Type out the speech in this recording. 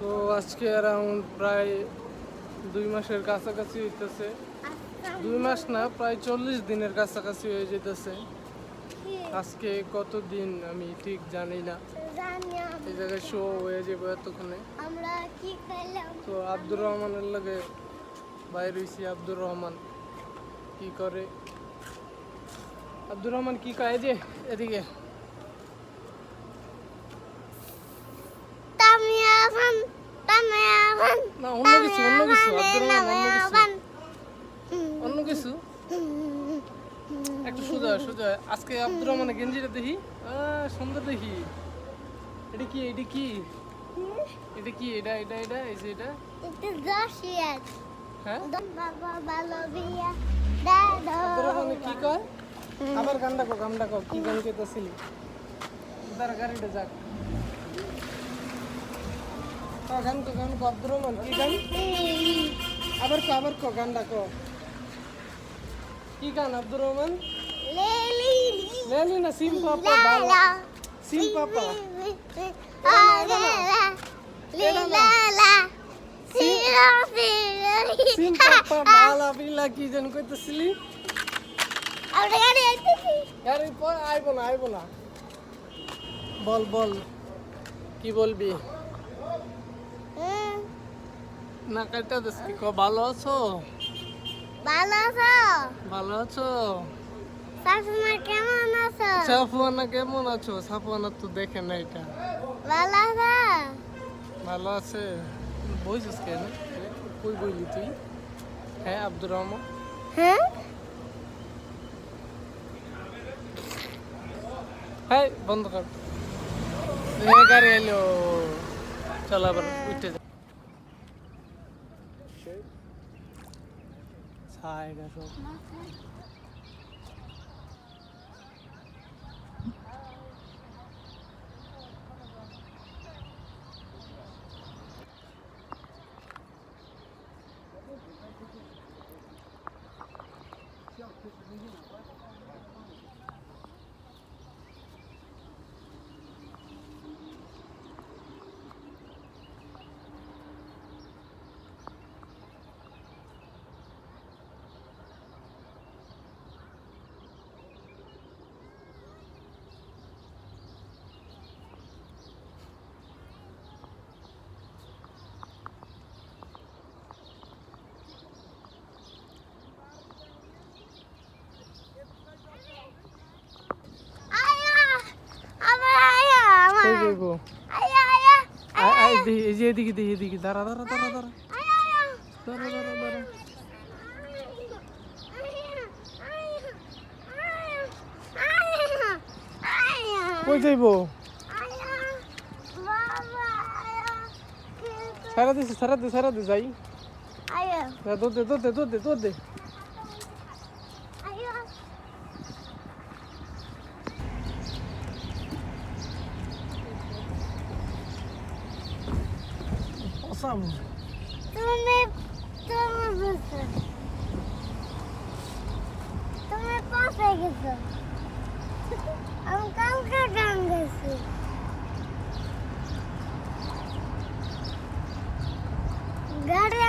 তো আজকে অ্যারাউন্ড প্রায় 2 মাসের কাছাকাছি হইতেছে। 2 মাস না, প্রায় 40 দিনের কাছাকাছি হয়ে যেতেছে। আজকে কত দিন আমি ঠিক জানি না। এই জায়গায় শো হয়ে যাবে এতক্ষণে। তো আব্দুর রহমানের লগে বাইর হইছি। আব্দুর রহমান কি করে? আব্দুর রহমান কি কয় যে এদিকে? না, অন্য কিছু আব্দুর রহমান, অন্য কিছু একটু সোজা সোজা। আজকে আব্দুর রহমানের গেঞ্জিটা দেখি, সুন্দর দেখি। এটা কি এটা কি এটা কি এটা এটা এটা এই যে এটা হ্যাঁ, আব্দুর রহমান কি কয়? আবার গানটা কো কি গান কইতাছিলি? তার গাড়িটা যাক, গান কো আব্দুর রহমান কি গান? আবার কো গানটা কো। কি গান আব্দুর রহমান? লেলি না সিম পাপা বালা, সিম পাপা সিম পাপা বালা বিলা কি যেন কইতেছিলি? গাড়ি আইবো না। বল কি বলবি? না কাটা দিস কি কো? ভালো আছো? ভালো আছো? সাফওয়ানা কেমন আছো? সাফওয়ানা তো দেখে না এটা। ভালো আছে। বইছিস কেন? কই বইলি তুই? হ্যাঁ আব্দুর রহমান, হ্যাঁ বন্ধ কর। গাড়ি এলো, চল আবার উঠে যা। ছাইটা সব এদিকে দাঁড়া। কই যাইব? সারা দে যাই। দৌড় দে। Awesome. তুমি পাশে গেছো, আমি কালকে গান গেছি। গাড়ি